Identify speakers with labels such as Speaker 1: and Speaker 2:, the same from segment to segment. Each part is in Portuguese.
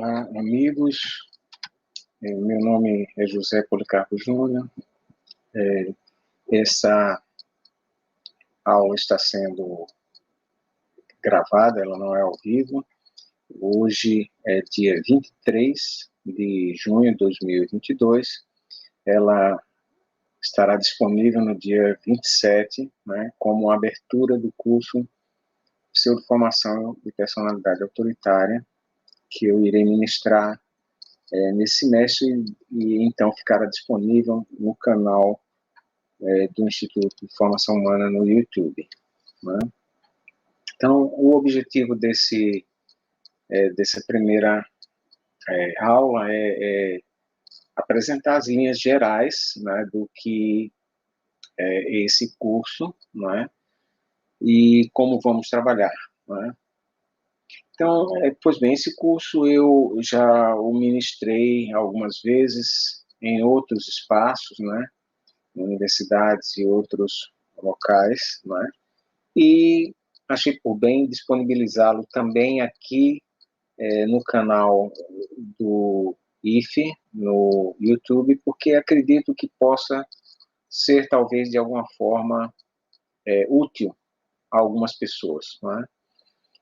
Speaker 1: Olá, amigos. Meu nome é José Policarpo Júnior. Essa aula está sendo gravada, ela não é ao vivo. Hoje é dia 23 de junho de 2022. Ela estará disponível no dia 27, né, como abertura do curso Pseudoformação de Personalidade Autoritária, que eu irei ministrar nesse semestre e então ficará disponível no canal do Instituto de Formação Humana no YouTube. Né? Então, o objetivo dessa primeira aula é apresentar as linhas gerais, né, do que é esse curso, né, e como vamos trabalhar. Né? Então, pois bem, esse curso eu já o ministrei algumas vezes em outros espaços, né, universidades e outros locais, né, e achei por bem disponibilizá-lo também aqui no canal do IFE, no YouTube, porque acredito que possa ser, talvez, de alguma forma, útil a algumas pessoas, né?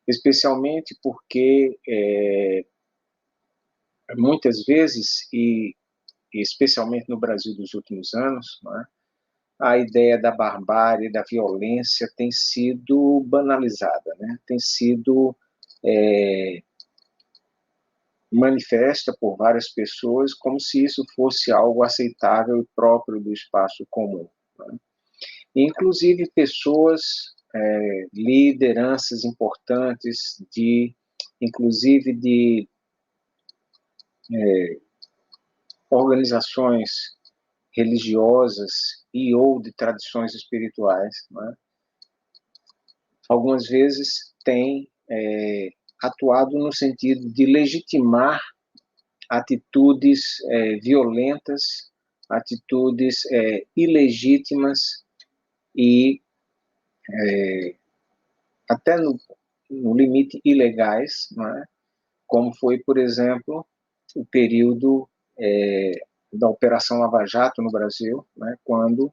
Speaker 1: Especialmente porque muitas vezes, e especialmente no Brasil dos últimos anos, né, a ideia da barbárie, da violência tem sido banalizada, né? Tem sido manifesta por várias pessoas como se isso fosse algo aceitável e próprio do espaço comum. Né? Inclusive pessoas, lideranças importantes, inclusive de organizações religiosas e ou de tradições espirituais, né? Algumas vezes têm atuado no sentido de legitimar atitudes violentas, atitudes ilegítimas e até no limite ilegais, né? Como foi, por exemplo, o período da Operação Lava Jato no Brasil, né? Quando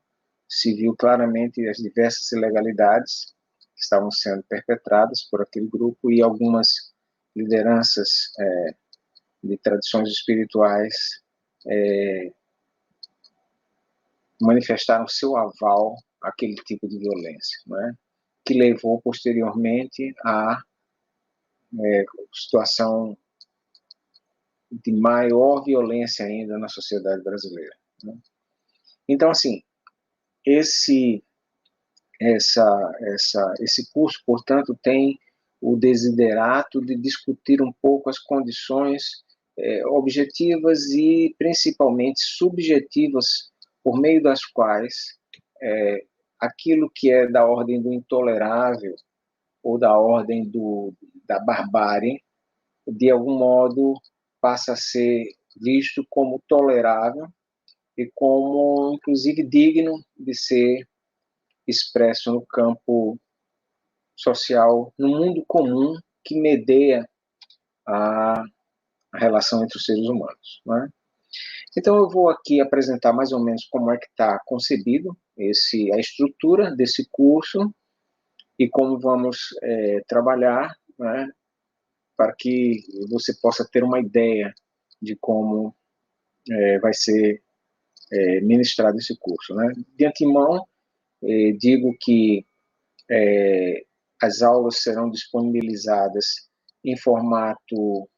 Speaker 1: se viu claramente as diversas ilegalidades que estavam sendo perpetradas por aquele grupo e algumas lideranças de tradições espirituais manifestaram seu aval àquele tipo de violência, né? Que levou posteriormente à situação de maior violência ainda na sociedade brasileira. Né? Então, assim, esse curso, portanto, tem o desiderato de discutir um pouco as condições objetivas e principalmente subjetivas por meio das quais aquilo que é da ordem do intolerável ou da ordem da barbárie, de algum modo passa a ser visto como tolerável e como, inclusive, digno de ser expresso no campo social, no mundo comum que medeia a relação entre os seres humanos. Né? Então eu vou aqui apresentar mais ou menos como é que está concebido a estrutura desse curso e como vamos trabalhar, né, para que você possa ter uma ideia de como vai ser ministrado esse curso. Né? De antemão, digo que as aulas serão disponibilizadas em formato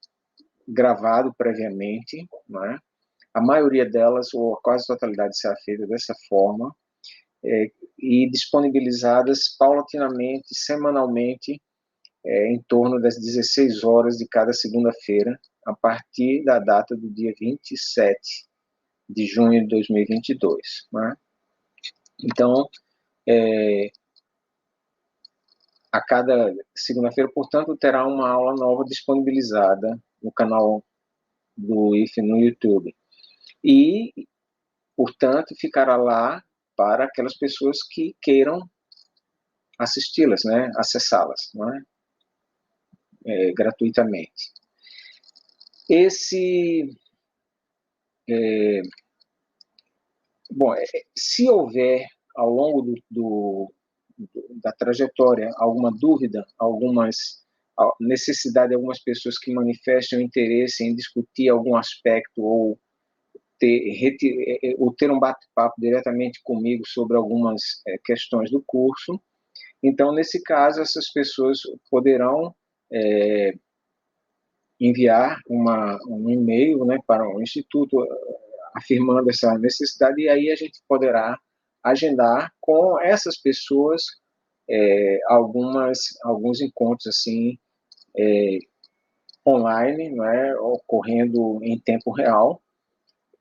Speaker 1: gravado previamente, né? A maioria delas, ou a quase totalidade, será feita dessa forma, e disponibilizadas paulatinamente, semanalmente, em torno das 16 horas de cada segunda-feira, a partir da data do dia 27 de junho de 2022. Né? Então, a cada segunda-feira, portanto, terá uma aula nova disponibilizada no canal do IFE no YouTube. E, portanto, ficará lá para aquelas pessoas que queiram assisti-las, né? Acessá-las, né? Gratuitamente. Esse, bom, se houver ao longo da trajetória alguma dúvida, algumas necessidade de algumas pessoas que manifestem interesse em discutir algum aspecto ou ter um bate-papo diretamente comigo sobre algumas questões do curso, então, nesse caso, essas pessoas poderão enviar um e-mail, né, para o Instituto afirmando essa necessidade, e aí a gente poderá agendar com essas pessoas alguns encontros assim online, né, ocorrendo em tempo real,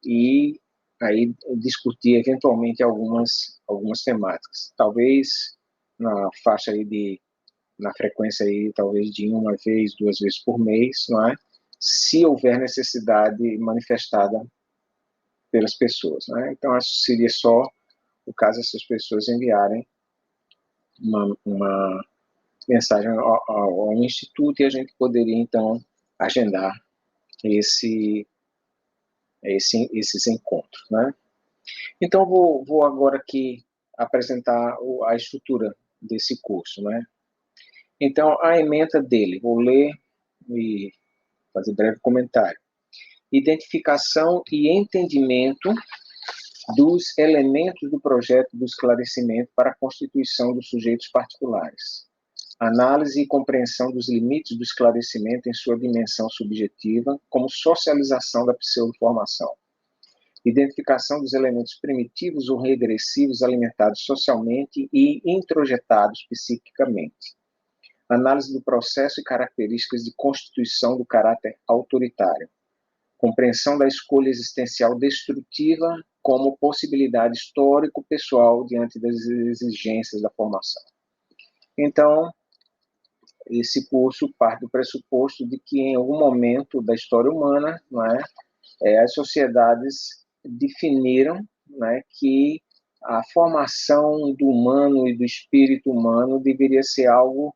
Speaker 1: e aí discutir eventualmente algumas temáticas. Talvez na faixa aí na frequência aí, talvez de uma vez, duas vezes por mês, não é? Se houver necessidade manifestada pelas pessoas, né? Então, acho que seria só o caso essas pessoas enviarem uma mensagem ao Instituto e a gente poderia, então, agendar esses encontros, né? Então, vou agora aqui apresentar a estrutura desse curso, né? Então, a ementa dele, vou ler e fazer breve comentário. Identificação e entendimento dos elementos do projeto do esclarecimento para a constituição dos sujeitos particulares. Análise e compreensão dos limites do esclarecimento em sua dimensão subjetiva, como socialização da pseudoformação. Identificação dos elementos primitivos ou regressivos alimentados socialmente e introjetados psiquicamente. Análise do processo e características de constituição do caráter autoritário. Compreensão da escolha existencial destrutiva como possibilidade histórico-pessoal diante das exigências da formação. Então, esse curso parte do pressuposto de que em algum momento da história humana, não é, as sociedades definiram, né, que a formação do humano e do espírito humano deveria ser algo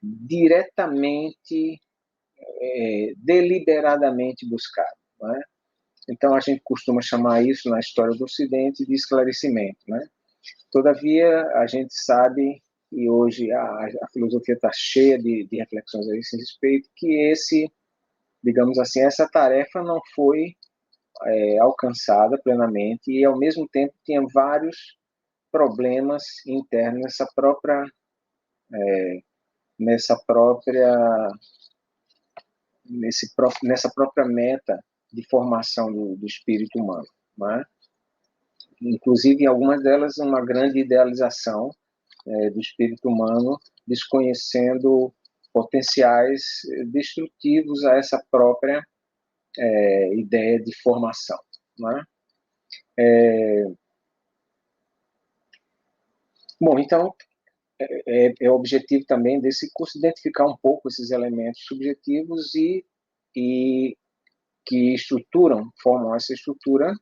Speaker 1: diretamente, deliberadamente buscado, não é? Então, a gente costuma chamar isso, na história do Ocidente, de esclarecimento, né? Todavia, a gente sabe, e hoje a filosofia está cheia de reflexões a esse respeito, que digamos assim, essa tarefa não foi alcançada plenamente e, ao mesmo tempo, tinha vários problemas internos nessa própria nessa própria meta de formação do espírito humano, né? Inclusive, em algumas delas, uma grande idealização do espírito humano, desconhecendo potenciais destrutivos a essa própria ideia de formação, né? Bom, então, é o objetivo também desse curso identificar um pouco esses elementos subjetivos e que formam essa estrutura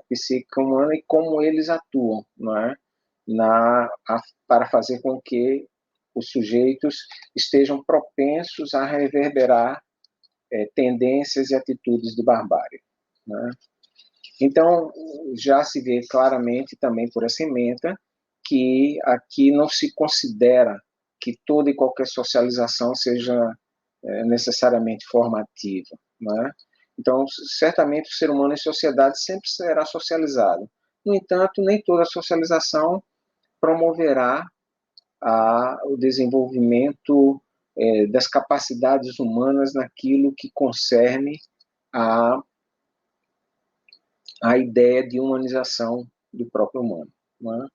Speaker 1: psíquica humana e como eles atuam, não é? Para fazer com que os sujeitos estejam propensos a reverberar tendências e atitudes de barbárie, né? Então, já se vê claramente também por essa ementa que aqui não se considera que toda e qualquer socialização seja necessariamente formativa, né? Então, certamente o ser humano em sociedade sempre será socializado. No entanto, nem toda socialização promoverá o desenvolvimento das capacidades humanas naquilo que concerne a, a ideia de humanização do próprio humano, né?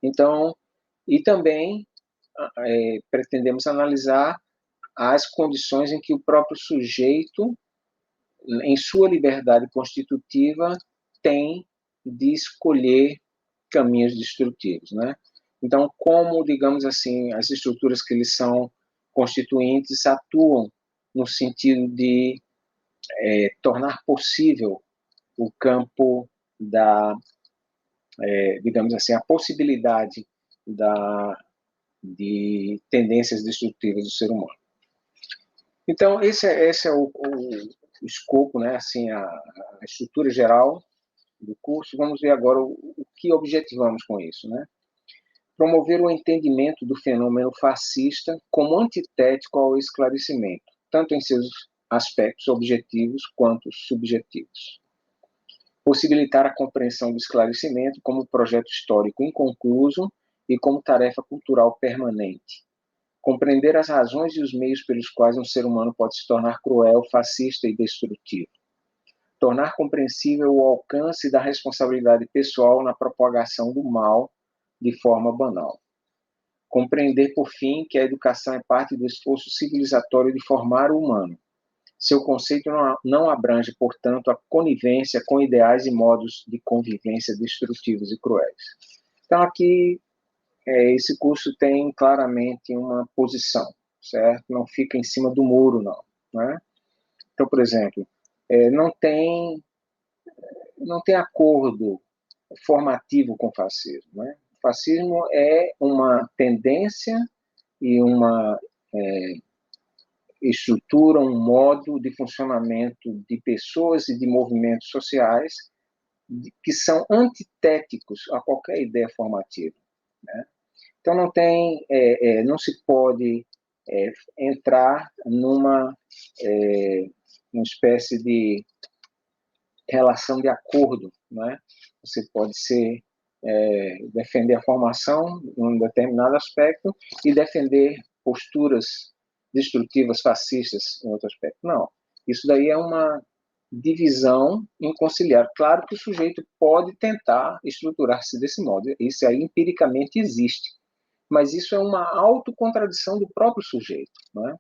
Speaker 1: Então, e também pretendemos analisar as condições em que o próprio sujeito, em sua liberdade constitutiva, tem de escolher caminhos destrutivos, né? Então, como, digamos assim, as estruturas que eles são constituintes atuam no sentido de tornar possível o campo digamos assim, a possibilidade de tendências destrutivas do ser humano. Então, esse é o escopo, né, assim, a estrutura geral do curso. Vamos ver agora o que objetivamos com isso, né? Promover o entendimento do fenômeno fascista como antitético ao esclarecimento, tanto em seus aspectos objetivos quanto subjetivos. Possibilitar a compreensão do esclarecimento como projeto histórico inconcluso e como tarefa cultural permanente. Compreender as razões e os meios pelos quais um ser humano pode se tornar cruel, fascista e destrutivo. Tornar compreensível o alcance da responsabilidade pessoal na propagação do mal de forma banal. Compreender, por fim, que a educação é parte do esforço civilizatório de formar o humano. Seu conceito não abrange, portanto, a conivência com ideais e modos de convivência destrutivos e cruéis. Então, aqui, esse curso tem claramente uma posição, certo? Não fica em cima do muro, não. Né? Então, por exemplo, não tem acordo formativo com o fascismo. Né? O fascismo é uma tendência e uma estrutura, um modo de funcionamento de pessoas e de movimentos sociais que são antitéticos a qualquer ideia formativa. Né? Então não se pode entrar numa uma espécie de relação de acordo, né? Você pode defender a formação em um determinado aspecto e defender posturas destrutivas, fascistas em outro aspecto. Não. Isso daí é uma divisão inconciliável. Claro que o sujeito pode tentar estruturar-se desse modo. Isso aí empiricamente existe. Mas isso é uma autocontradição do próprio sujeito. Né?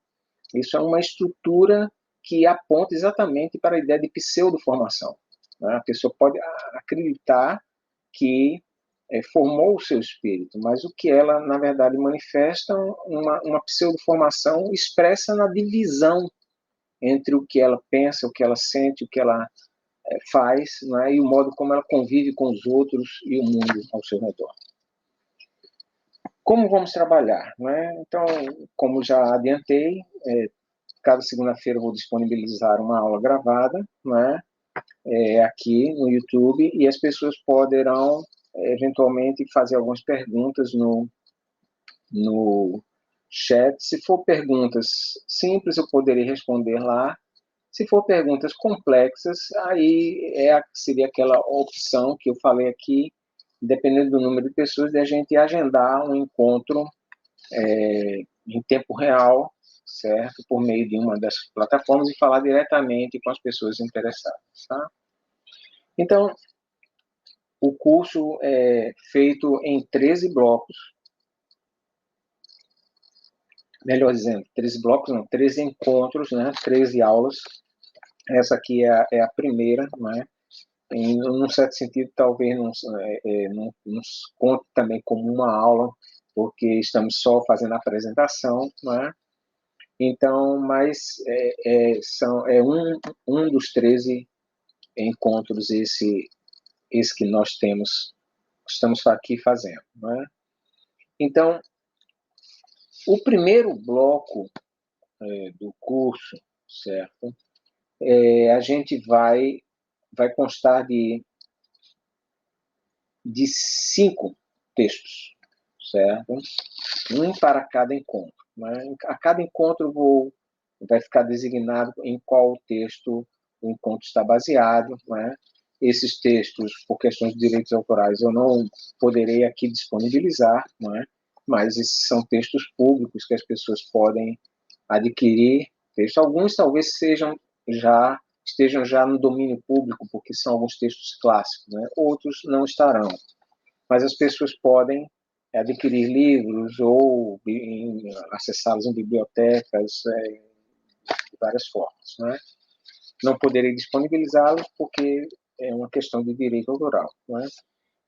Speaker 1: Isso é uma estrutura que aponta exatamente para a ideia de pseudo-formação. Né? A pessoa pode acreditar que formou o seu espírito, mas o que ela, na verdade, manifesta uma pseudo-formação expressa na divisão entre o que ela pensa, o que ela sente, o que ela faz, né? E o modo como ela convive com os outros e o mundo ao seu redor. Como vamos trabalhar? Né? Então, como já adiantei, cada segunda-feira eu vou disponibilizar uma aula gravada, né? Aqui no YouTube, e as pessoas poderão eventualmente fazer algumas perguntas no chat. Se for perguntas simples, eu poderei responder lá. Se for perguntas complexas, aí seria aquela opção que eu falei aqui, dependendo do número de pessoas, de a gente agendar um encontro em tempo real, certo? Por meio de uma das plataformas e falar diretamente com as pessoas interessadas, tá? Então, o curso é feito em 13 blocos, melhor dizendo, 13 blocos não, 13 encontros, né? 13 aulas. Essa aqui é a primeira, né? Em um certo sentido, talvez não conte também como uma aula, porque estamos só fazendo a apresentação, né? Então, mas é um dos 13 encontros esse que nós estamos aqui fazendo, né? Então, o primeiro bloco do curso, certo? A gente vai constar de 5 textos, certo? Um para cada encontro. Né? A cada encontro vai ficar designado em qual texto o encontro está baseado. Né? Esses textos, por questões de direitos autorais, eu não poderei aqui disponibilizar, né? Mas esses são textos públicos que as pessoas podem adquirir. Alguns talvez estejam já no domínio público, porque são alguns textos clássicos, né? Outros não estarão. Mas as pessoas podem adquirir livros ou acessá-los em bibliotecas de várias formas. Né? Não poderei disponibilizá-los porque é uma questão de direito autoral. Né?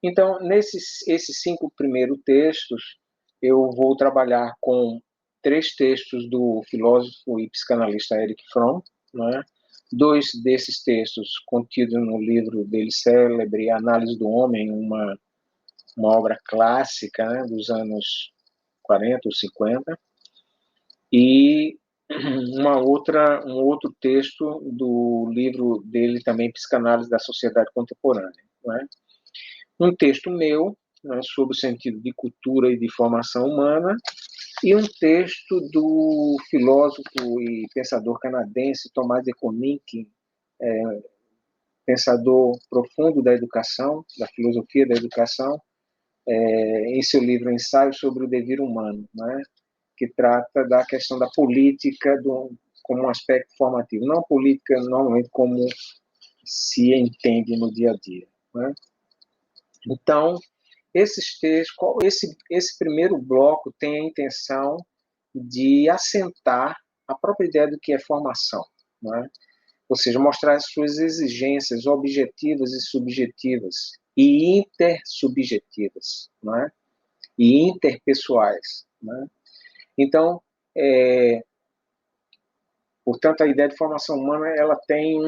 Speaker 1: Então, esses 5 primeiros textos, eu vou trabalhar com 3 textos do filósofo e psicanalista Erich Fromm, né? 2 desses textos contidos no livro dele célebre, Análise do Homem, uma obra clássica, né, dos anos 40 ou 50, e um outro texto do livro dele também, Psicanálise da Sociedade Contemporânea, né? Um texto meu, né, sobre o sentido de cultura e de formação humana, e um texto do filósofo e pensador canadense Tomás de Konnink, pensador profundo da educação, da filosofia da educação, em seu livro Ensaio sobre o Devir Humano, né, que trata da questão da política como um aspecto formativo, não a política normalmente como se entende no dia a dia, né? Então, esses textos, esse primeiro bloco tem a intenção de assentar a própria ideia do que é formação, né? Ou seja, mostrar as suas exigências objetivas e subjetivas e intersubjetivas, né? E interpessoais, né? Então, portanto, a ideia de formação humana ela tem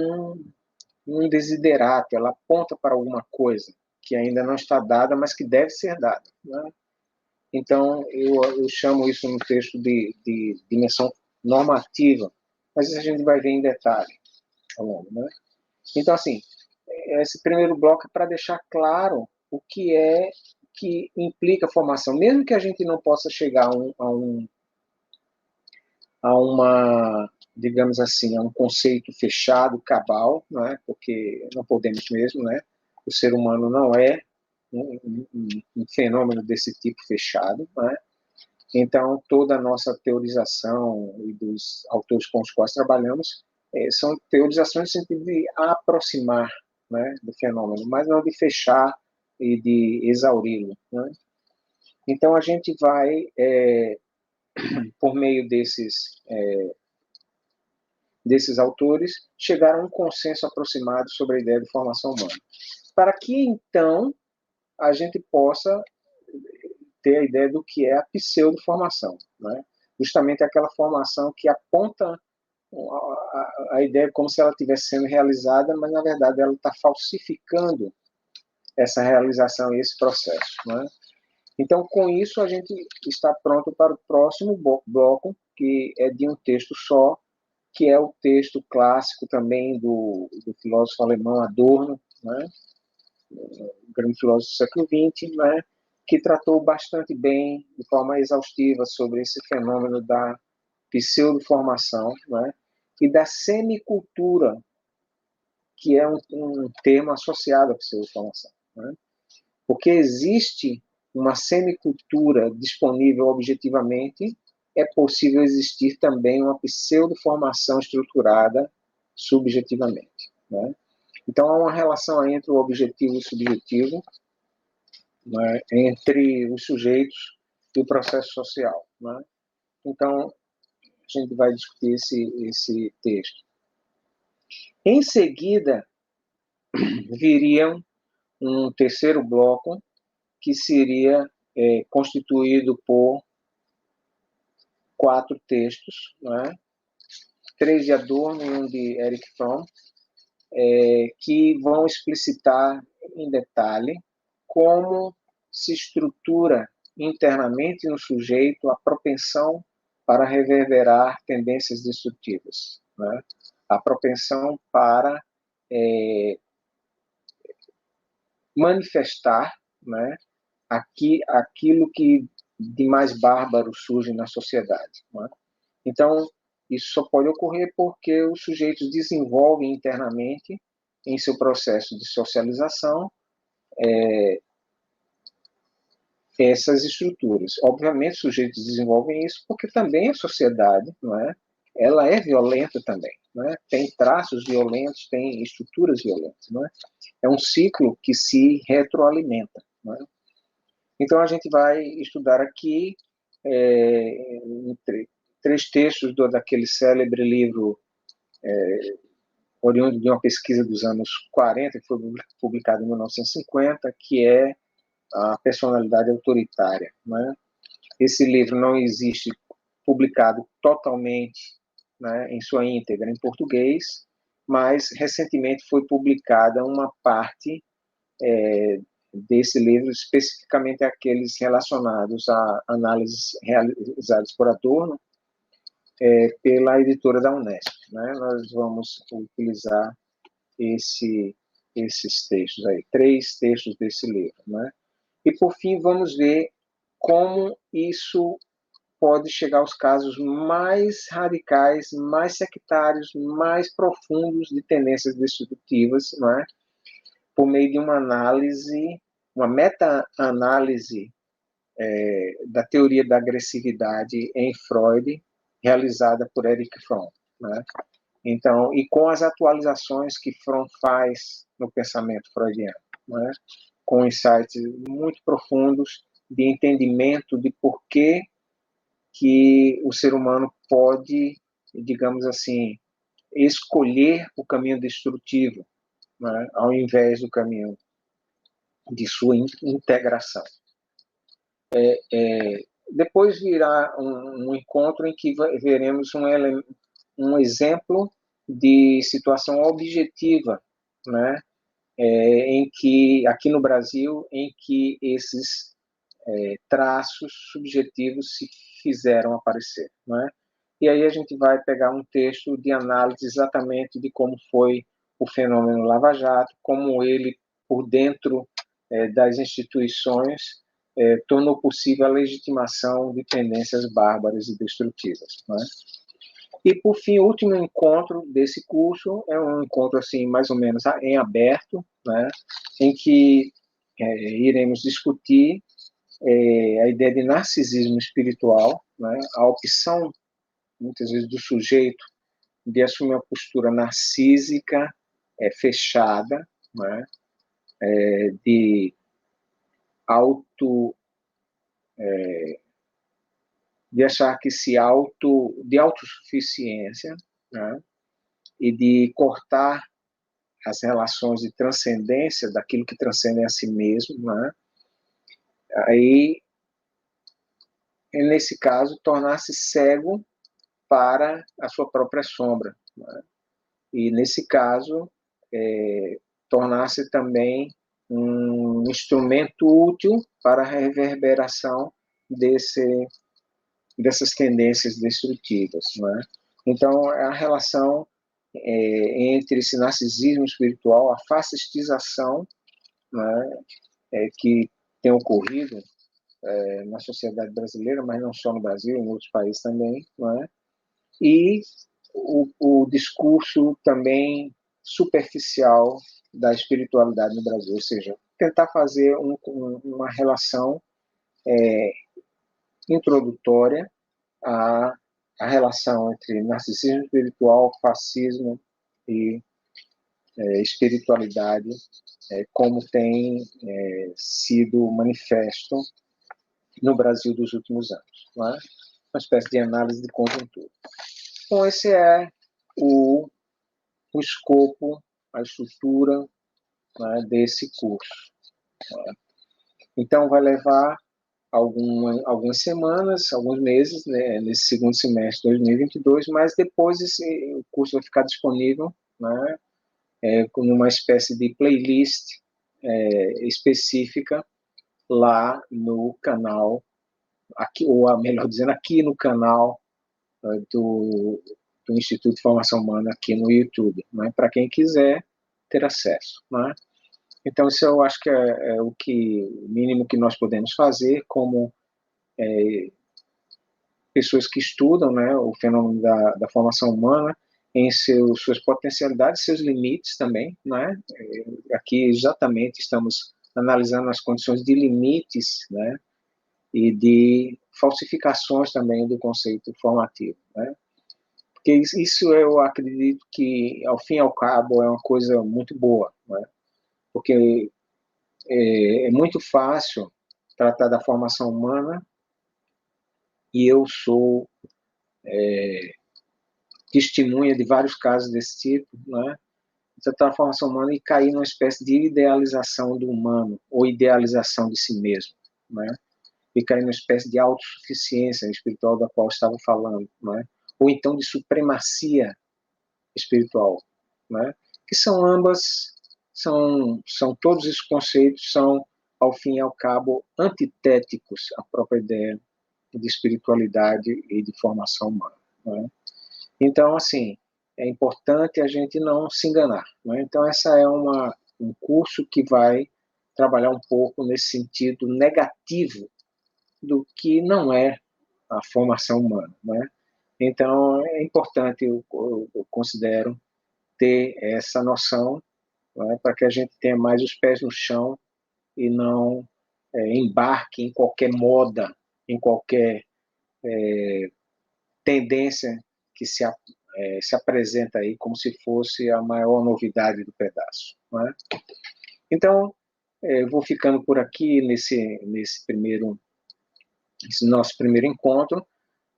Speaker 1: um desiderato, ela aponta para alguma coisa que ainda não está dada, mas que deve ser dada, né? Então, eu chamo isso no texto de dimensão normativa, mas isso a gente vai ver em detalhe ao longo, né? Então, assim, esse primeiro bloco é para deixar claro o que implica a formação, mesmo que a gente não possa chegar a uma, digamos assim, a um conceito fechado, cabal, né? Porque não podemos mesmo, né? O ser humano não é um fenômeno desse tipo fechado, né? Então, toda a nossa teorização e dos autores com os quais trabalhamos são teorizações no sentido de aproximar, né, do fenômeno, mas não de fechar e de exauri-lo, né? Então, a gente vai, por meio desses autores, chegar a um consenso aproximado sobre a ideia de formação humana. Para que, então, a gente possa ter a ideia do que é a pseudo-formação, né? Justamente aquela formação que aponta a ideia como se ela estivesse sendo realizada, mas na verdade ela está falsificando essa realização e esse processo, né? Então, com isso, a gente está pronto para o próximo bloco, que é de um texto só, que é o texto clássico também do filósofo alemão Adorno, né? Um grande filósofo do século XX, né? Que tratou bastante bem, de forma exaustiva, sobre esse fenômeno da pseudo-formação, né? E da semicultura, que é um termo associado à pseudo-formação, né? Porque existe uma semicultura disponível objetivamente, é possível existir também uma pseudo-formação estruturada subjetivamente, né? Então, há uma relação entre o objetivo e o subjetivo, né, entre os sujeitos e o processo social, né? Então, a gente vai discutir esse texto. Em seguida, viria um terceiro bloco, que seria constituído por 4 textos, né? 3 de Adorno e um de Erich Fromm, que vão explicitar em detalhe como se estrutura internamente no sujeito a propensão para reverberar tendências destrutivas, né? A propensão para manifestar, né, aquilo que de mais bárbaro surge na sociedade, né? Então, isso só pode ocorrer porque os sujeitos desenvolvem internamente, em seu processo de socialização, essas estruturas. Obviamente, os sujeitos desenvolvem isso porque também a sociedade, não é? Ela é violenta também, não é? Tem traços violentos, tem estruturas violentas, não é? É um ciclo que se retroalimenta, não é? Então, a gente vai estudar aqui três textos daquele célebre livro oriundo de uma pesquisa dos anos 40, que foi publicado em 1950, que é A Personalidade Autoritária, né? Esse livro não existe publicado totalmente, né, em sua íntegra em português, mas recentemente foi publicada uma parte desse livro, especificamente aqueles relacionados a análises realizadas por Adorno, pela editora da Unesp, né? Nós vamos utilizar esses textos aí, 3 textos desse livro, né? E, por fim, vamos ver como isso pode chegar aos casos mais radicais, mais sectários, mais profundos de tendências destrutivas, não é? Por meio de uma análise, uma meta-análise da teoria da agressividade em Freud, realizada por Erich Fromm, né? Então, e com as atualizações que Fromm faz no pensamento freudiano, né? Com insights muito profundos de entendimento de por que o ser humano pode, digamos assim, escolher o caminho destrutivo, né, ao invés do caminho de sua integração. Depois virá um encontro em que veremos um exemplo de situação objetiva, né, em que, aqui no Brasil, em que esses traços subjetivos se fizeram aparecer, né? E aí a gente vai pegar um texto de análise exatamente de como foi o fenômeno Lava Jato, como ele, por dentro das instituições, tornou possível a legitimação de tendências bárbaras e destrutivas, né? E, por fim, o último encontro desse curso é um encontro, assim, mais ou menos em aberto, né? Em que iremos discutir a ideia de narcisismo espiritual, né? A opção, muitas vezes, do sujeito de assumir uma postura narcísica, fechada, né? De auto, de achar que de autossuficiência, né? E de cortar as relações de transcendência daquilo que transcende a si mesmo, né? Aí, nesse caso, tornar-se cego para a sua própria sombra, né? E, nesse caso, tornar-se também um instrumento útil para a reverberação dessas tendências destrutivas, né? Então, a relação entre esse narcisismo espiritual, a fascistização, né, que tem ocorrido na sociedade brasileira, mas não só no Brasil, em outros países também, né? E o discurso também superficial da espiritualidade no Brasil, ou seja, tentar fazer uma relação introdutória à relação entre narcisismo espiritual, fascismo e espiritualidade, como tem sido manifesto no Brasil dos últimos anos, não é? Uma espécie de análise de conjuntura. Então, esse é o escopo, a estrutura, né, desse curso. Né? Então, vai levar algumas semanas, alguns meses, né, nesse segundo semestre de 2022, mas depois o curso vai ficar disponível, né, como uma espécie de playlist específica lá no canal, aqui, ou melhor dizendo, aqui no canal do Instituto de Formação Humana aqui no YouTube, né, para quem quiser ter acesso. Né? Então, isso eu acho que é o mínimo que nós podemos fazer como pessoas que estudam, né, o fenômeno da formação humana em suas potencialidades, seus limites também. Né? Aqui exatamente estamos analisando as condições de limites, né, e de falsificações também do conceito formativo. Né? Porque isso eu acredito que, ao fim e ao cabo, é uma coisa muito boa, né? Porque é muito fácil tratar da formação humana e eu sou testemunha de vários casos desse tipo, né? Tratar da formação humana e cair numa espécie de idealização do humano ou idealização de si mesmo, né? E cair numa espécie de autossuficiência espiritual da qual eu estava falando, né? Ou então de supremacia espiritual, né? Que são ambas, são todos esses conceitos são, ao fim e ao cabo, antitéticos à própria ideia de espiritualidade e de formação humana. né? Então, assim, é importante a gente não se enganar, né? Então, essa é um curso que vai trabalhar um pouco nesse sentido negativo do que não é a formação humana, né? Então, é importante, eu considero, ter essa noção, né, para que a gente tenha mais os pés no chão e não embarque em qualquer moda, em qualquer tendência que se apresenta aí como se fosse a maior novidade do pedaço, né? Então, vou ficando por aqui nesse nosso primeiro encontro,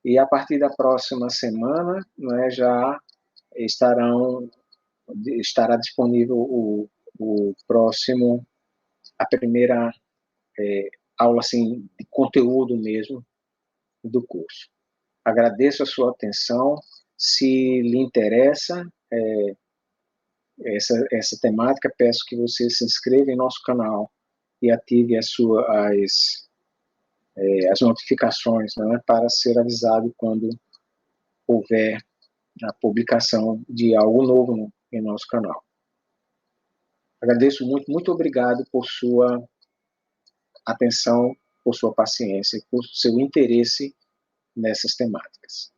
Speaker 1: e a partir da próxima semana, né, já estará disponível o próximo, a primeira aula assim, de conteúdo mesmo do curso. Agradeço a sua atenção. Se lhe interessa essa temática, peço que você se inscreva em nosso canal e ative as notificações, né, para ser avisado quando houver a publicação de algo novo em nosso canal. Agradeço muito, muito obrigado por sua atenção, por sua paciência, por seu interesse nessas temáticas.